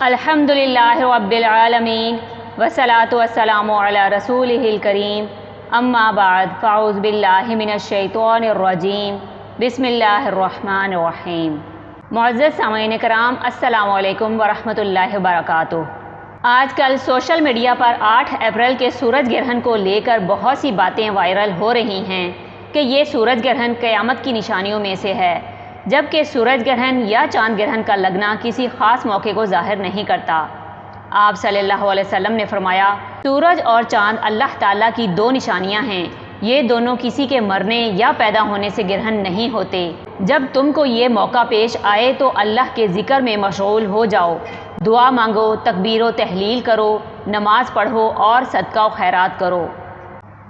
الحمدللہ رب العالمین والصلاة والسلام علی رسولہ الکریم اما بعد فاعوذ باللہ من الشیطان الرجیم بسم اللہ الرحمن الرحیم۔ معزز سامعین کرام، السلام علیکم ورحمۃ اللہ وبرکاتہ۔ آج کل سوشل میڈیا پر 8 اپریل کے سورج گرہن کو لے کر بہت سی باتیں وائرل ہو رہی ہیں کہ یہ سورج گرہن قیامت کی نشانیوں میں سے ہے، جبکہ سورج گرہن یا چاند گرہن کا لگنا کسی خاص موقع کو ظاہر نہیں کرتا۔ آپ صلی اللہ علیہ وسلم نے فرمایا، سورج اور چاند اللہ تعالیٰ کی 2 نشانیاں ہیں، یہ دونوں کسی کے مرنے یا پیدا ہونے سے گرہن نہیں ہوتے۔ جب تم کو یہ موقع پیش آئے تو اللہ کے ذکر میں مشغول ہو جاؤ، دعا مانگو، تکبیر و تحلیل کرو، نماز پڑھو اور صدقہ و خیرات کرو۔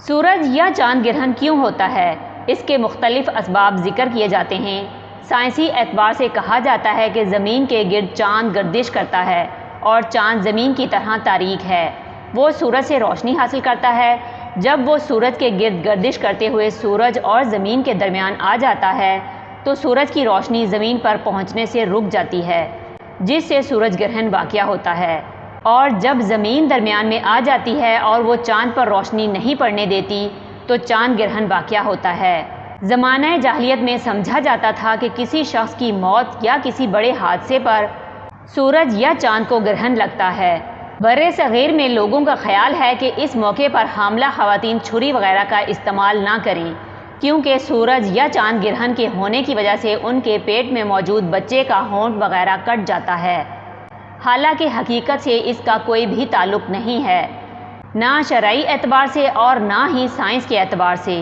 سورج یا چاند گرہن کیوں ہوتا ہے؟ اس کے مختلف اسباب ذکر کیے جاتے ہیں۔ سائنسی اعتبار سے کہا جاتا ہے کہ زمین کے گرد چاند گردش کرتا ہے اور چاند زمین کی طرح تاریک ہے، وہ سورج سے روشنی حاصل کرتا ہے۔ جب وہ سورج کے گرد گردش کرتے ہوئے سورج اور زمین کے درمیان آ جاتا ہے تو سورج کی روشنی زمین پر پہنچنے سے رک جاتی ہے، جس سے سورج گرہن واقع ہوتا ہے۔ اور جب زمین درمیان میں آ جاتی ہے اور وہ چاند پر روشنی نہیں پڑنے دیتی تو چاند گرہن واقع ہوتا ہے۔ زمانہ جاہلیت میں سمجھا جاتا تھا کہ کسی شخص کی موت یا کسی بڑے حادثے پر سورج یا چاند کو گرہن لگتا ہے۔ برِ صغیر میں لوگوں کا خیال ہے کہ اس موقع پر حاملہ خواتین چھری وغیرہ کا استعمال نہ کریں، کیونکہ سورج یا چاند گرہن کے ہونے کی وجہ سے ان کے پیٹ میں موجود بچے کا ہونٹ وغیرہ کٹ جاتا ہے۔ حالانکہ حقیقت سے اس کا کوئی بھی تعلق نہیں ہے، نہ شرعی اعتبار سے اور نہ ہی سائنس کے اعتبار سے۔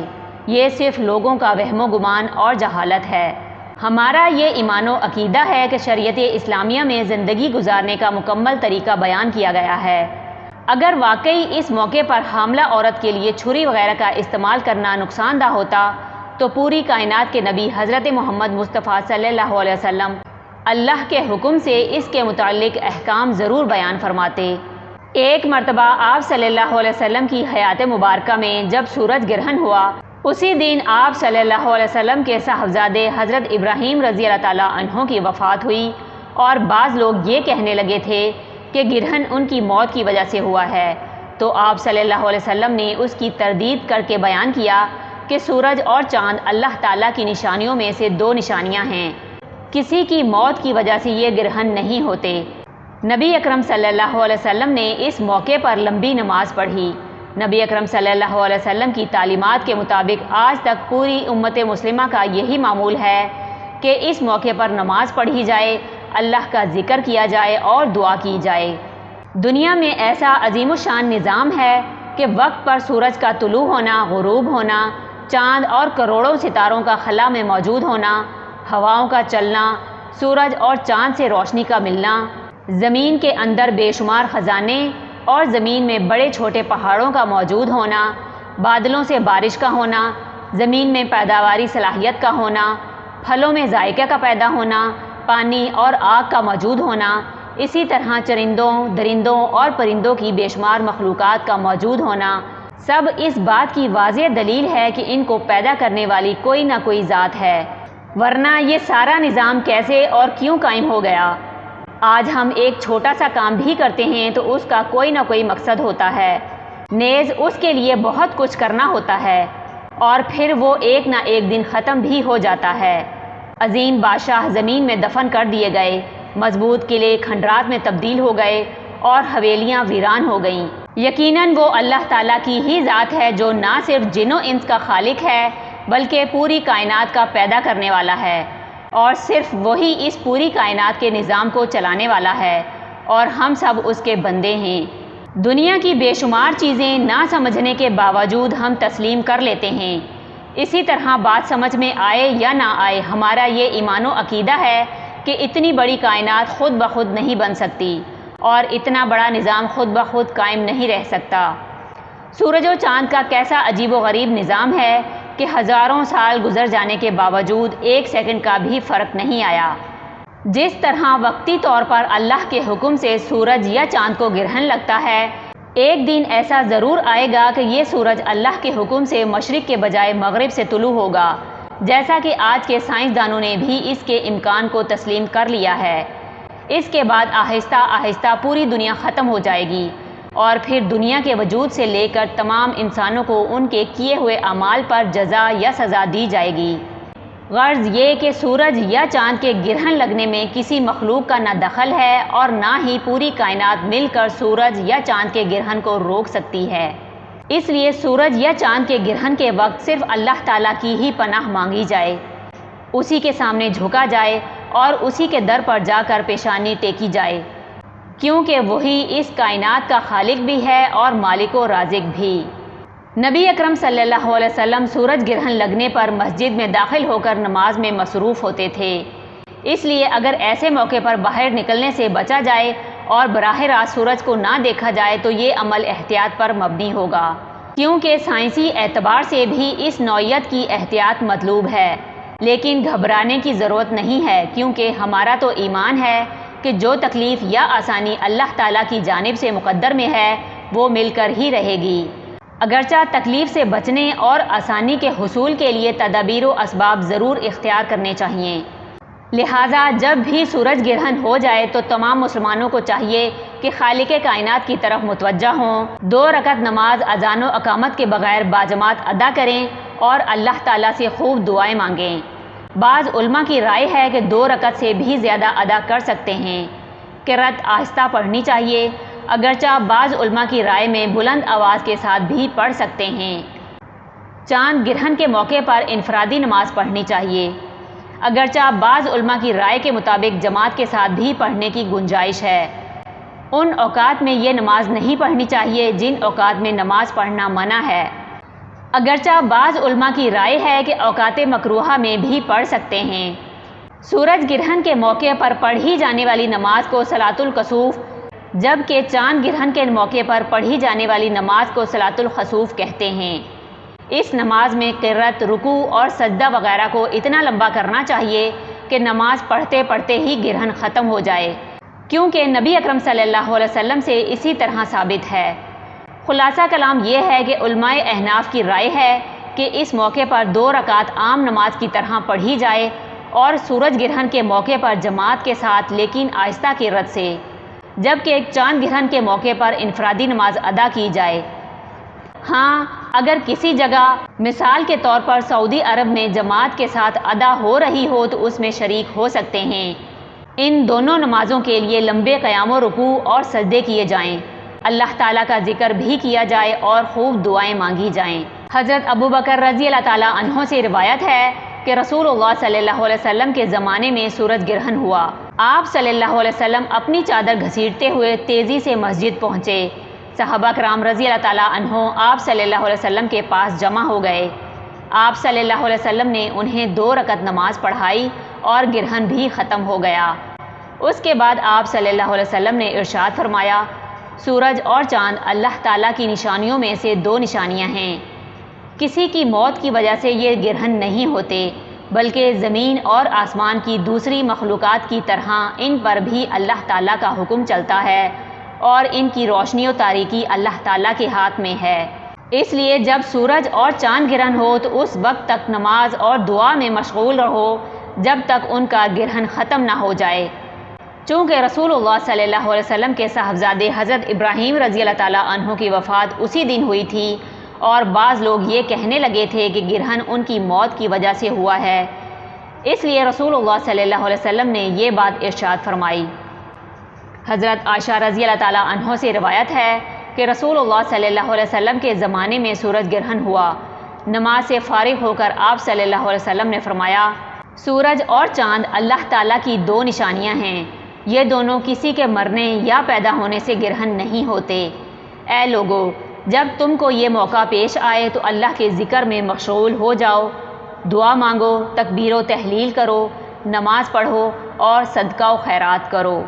یہ صرف لوگوں کا وہم و گمان اور جہالت ہے۔ ہمارا یہ ایمان و عقیدہ ہے کہ شریعت اسلامیہ میں زندگی گزارنے کا مکمل طریقہ بیان کیا گیا ہے۔ اگر واقعی اس موقع پر حاملہ عورت کے لیے چھری وغیرہ کا استعمال کرنا نقصان دہ ہوتا تو پوری کائنات کے نبی حضرت محمد مصطفیٰ صلی اللہ علیہ وسلم اللہ کے حکم سے اس کے متعلق احکام ضرور بیان فرماتے۔ ایک مرتبہ آپ صلی اللہ علیہ وسلم کی حیات مبارکہ میں جب سورج گرہن ہوا، اسی دن آپ صلی اللہ علیہ وسلم کے صاحبزادے حضرت ابراہیم رضی اللہ تعالیٰ عنہ کی وفات ہوئی، اور بعض لوگ یہ کہنے لگے تھے کہ گرہن ان کی موت کی وجہ سے ہوا ہے، تو آپ صلی اللہ علیہ وسلم نے اس کی تردید کر کے بیان کیا کہ سورج اور چاند اللہ تعالیٰ کی نشانیوں میں سے 2 نشانیاں ہیں، کسی کی موت کی وجہ سے یہ گرہن نہیں ہوتے۔ نبی اکرم صلی اللہ علیہ وسلم نے اس موقع پر لمبی نماز پڑھی۔ نبی اکرم صلی اللہ علیہ وسلم کی تعلیمات کے مطابق آج تک پوری امت مسلمہ کا یہی معمول ہے کہ اس موقع پر نماز پڑھی جائے، اللہ کا ذکر کیا جائے اور دعا کی جائے۔ دنیا میں ایسا عظیم الشان نظام ہے کہ وقت پر سورج کا طلوع ہونا، غروب ہونا، چاند اور کروڑوں ستاروں کا خلا میں موجود ہونا، ہواؤں کا چلنا، سورج اور چاند سے روشنی کا ملنا، زمین کے اندر بے شمار خزانے اور زمین میں بڑے چھوٹے پہاڑوں کا موجود ہونا، بادلوں سے بارش کا ہونا، زمین میں پیداواری صلاحیت کا ہونا، پھلوں میں ذائقہ کا پیدا ہونا، پانی اور آگ کا موجود ہونا، اسی طرح چرندوں، درندوں اور پرندوں کی بے شمار مخلوقات کا موجود ہونا، سب اس بات کی واضح دلیل ہے کہ ان کو پیدا کرنے والی کوئی نہ کوئی ذات ہے، ورنہ یہ سارا نظام کیسے اور کیوں قائم ہو گیا؟ آج ہم ایک چھوٹا سا کام بھی کرتے ہیں تو اس کا کوئی نہ کوئی مقصد ہوتا ہے، نیز اس کے لیے بہت کچھ کرنا ہوتا ہے، اور پھر وہ ایک نہ ایک دن ختم بھی ہو جاتا ہے۔ عظیم بادشاہ زمین میں دفن کر دیے گئے، مضبوط قلعے کھنڈرات میں تبدیل ہو گئے اور حویلیاں ویران ہو گئیں۔ یقیناً وہ اللہ تعالیٰ کی ہی ذات ہے جو نہ صرف جن و انس کا خالق ہے بلکہ پوری کائنات کا پیدا کرنے والا ہے، اور صرف وہی اس پوری کائنات کے نظام کو چلانے والا ہے، اور ہم سب اس کے بندے ہیں۔ دنیا کی بے شمار چیزیں نہ سمجھنے کے باوجود ہم تسلیم کر لیتے ہیں۔ اسی طرح بات سمجھ میں آئے یا نہ آئے، ہمارا یہ ایمان و عقیدہ ہے کہ اتنی بڑی کائنات خود بخود نہیں بن سکتی، اور اتنا بڑا نظام خود بخود قائم نہیں رہ سکتا۔ سورج و چاند کا کیسا عجیب و غریب نظام ہے کہ ہزاروں سال گزر جانے کے باوجود 1 سیکنڈ کا بھی فرق نہیں آیا۔ جس طرح وقتی طور پر اللہ کے حکم سے سورج یا چاند کو گرہن لگتا ہے، ایک دن ایسا ضرور آئے گا کہ یہ سورج اللہ کے حکم سے مشرق کے بجائے مغرب سے طلوع ہوگا، جیسا کہ آج کے سائنسدانوں نے بھی اس کے امکان کو تسلیم کر لیا ہے۔ اس کے بعد آہستہ آہستہ پوری دنیا ختم ہو جائے گی اور پھر دنیا کے وجود سے لے کر تمام انسانوں کو ان کے کیے ہوئے اعمال پر جزا یا سزا دی جائے گی۔ غرض یہ کہ سورج یا چاند کے گرہن لگنے میں کسی مخلوق کا نہ دخل ہے اور نہ ہی پوری کائنات مل کر سورج یا چاند کے گرہن کو روک سکتی ہے۔ اس لیے سورج یا چاند کے گرہن کے وقت صرف اللہ تعالیٰ کی ہی پناہ مانگی جائے، اسی کے سامنے جھکا جائے اور اسی کے در پر جا کر پیشانی ٹیکی جائے، کیونکہ وہی اس کائنات کا خالق بھی ہے اور مالک و رازق بھی۔ نبی اکرم صلی اللہ علیہ وسلم سورج گرہن لگنے پر مسجد میں داخل ہو کر نماز میں مصروف ہوتے تھے۔ اس لیے اگر ایسے موقع پر باہر نکلنے سے بچا جائے اور براہ راست سورج کو نہ دیکھا جائے تو یہ عمل احتیاط پر مبنی ہوگا، کیونکہ سائنسی اعتبار سے بھی اس نوعیت کی احتیاط مطلوب ہے، لیکن گھبرانے کی ضرورت نہیں ہے، کیونکہ ہمارا تو ایمان ہے کہ جو تکلیف یا آسانی اللہ تعالیٰ کی جانب سے مقدر میں ہے وہ مل کر ہی رہے گی۔ اگرچہ تکلیف سے بچنے اور آسانی کے حصول کے لیے تدابیر و اسباب ضرور اختیار کرنے چاہیے، لہٰذا جب بھی سورج گرہن ہو جائے تو تمام مسلمانوں کو چاہیے کہ خالق کائنات کی طرف متوجہ ہوں، 2 رکعت نماز اذان و اقامت کے بغیر باجماعت ادا کریں اور اللہ تعالیٰ سے خوب دعائیں مانگیں۔ بعض علماء کی رائے ہے کہ 2 رکعت سے بھی زیادہ ادا کر سکتے ہیں۔ قرأت آہستہ پڑھنی چاہیے، اگرچہ بعض علماء کی رائے میں بلند آواز کے ساتھ بھی پڑھ سکتے ہیں۔ چاند گرہن کے موقع پر انفرادی نماز پڑھنی چاہیے، اگرچہ بعض علماء کی رائے کے مطابق جماعت کے ساتھ بھی پڑھنے کی گنجائش ہے۔ ان اوقات میں یہ نماز نہیں پڑھنی چاہیے جن اوقات میں نماز پڑھنا منع ہے، اگرچہ بعض علماء کی رائے ہے کہ اوقات مکروہہ میں بھی پڑھ سکتے ہیں۔ سورج گرہن کے موقع پر پڑھی جانے والی نماز کو صلاۃ الکسوف، جبکہ چاند گرہن کے موقع پر پڑھی جانے والی نماز کو صلاۃ الخسوف کہتے ہیں۔ اس نماز میں قرأت، رکوع اور سجدہ وغیرہ کو اتنا لمبا کرنا چاہیے کہ نماز پڑھتے پڑھتے ہی گرہن ختم ہو جائے، کیونکہ نبی اکرم صلی اللہ علیہ وسلم سے اسی طرح ثابت ہے۔ خلاصہ کلام یہ ہے کہ علماء احناف کی رائے ہے کہ اس موقع پر 2 رکعت عام نماز کی طرح پڑھی جائے اور سورج گرہن کے موقع پر جماعت کے ساتھ لیکن آہستہ قرأت سے، جبکہ چاند گرہن کے موقع پر انفرادی نماز ادا کی جائے۔ ہاں، اگر کسی جگہ مثال کے طور پر سعودی عرب میں جماعت کے ساتھ ادا ہو رہی ہو تو اس میں شریک ہو سکتے ہیں۔ ان دونوں نمازوں کے لیے لمبے قیام و رکوع اور سجدے کیے جائیں، اللہ تعالیٰ کا ذکر بھی کیا جائے اور خوب دعائیں مانگی جائیں۔ حضرت ابوبکر رضی اللہ تعالیٰ عنہ سے روایت ہے کہ رسول اللہ صلی اللہ علیہ وسلم کے زمانے میں سورج گرہن ہوا۔ آپ صلی اللہ علیہ وسلم اپنی چادر گھسیٹتے ہوئے تیزی سے مسجد پہنچے۔ صحابہ کرام رضی اللہ تعالیٰ عنہ آپ صلی اللہ علیہ وسلم کے پاس جمع ہو گئے۔ آپ صلی اللہ علیہ وسلم نے انہیں 2 رکعت نماز پڑھائی اور گرہن بھی ختم ہو گیا۔ اس کے بعد آپ صلی اللہ علیہ وسلم نے ارشاد فرمایا، سورج اور چاند اللہ تعالیٰ کی نشانیوں میں سے 2 نشانیاں ہیں۔ کسی کی موت کی وجہ سے یہ گرہن نہیں ہوتے، بلکہ زمین اور آسمان کی دوسری مخلوقات کی طرح ان پر بھی اللہ تعالیٰ کا حکم چلتا ہے اور ان کی روشنی و تاریکی اللہ تعالیٰ کے ہاتھ میں ہے۔ اس لیے جب سورج اور چاند گرہن ہو تو اس وقت تک نماز اور دعا میں مشغول رہو جب تک ان کا گرہن ختم نہ ہو جائے۔ چونکہ رسول اللہ صلی اللہ علیہ وسلم کے صاحبزادے حضرت ابراہیم رضی اللہ تعالیٰ عنہ کی وفات اسی دن ہوئی تھی اور بعض لوگ یہ کہنے لگے تھے کہ گرہن ان کی موت کی وجہ سے ہوا ہے، اس لیے رسول اللہ صلی اللہ علیہ وسلم نے یہ بات ارشاد فرمائی۔ حضرت عائشہ رضی اللہ تعالیٰ عنہ سے روایت ہے کہ رسول اللہ صلی اللہ علیہ وسلم کے زمانے میں سورج گرہن ہوا۔ نماز سے فارغ ہو کر آپ صلی اللہ علیہ وسلم نے فرمایا، سورج اور چاند اللہ تعالیٰ کی 2 نشانیاں ہیں، یہ دونوں کسی کے مرنے یا پیدا ہونے سے گرہن نہیں ہوتے۔ اے لوگو، جب تم کو یہ موقع پیش آئے تو اللہ کے ذکر میں مشغول ہو جاؤ، دعا مانگو، تکبیر و تحلیل کرو، نماز پڑھو اور صدقہ و خیرات کرو۔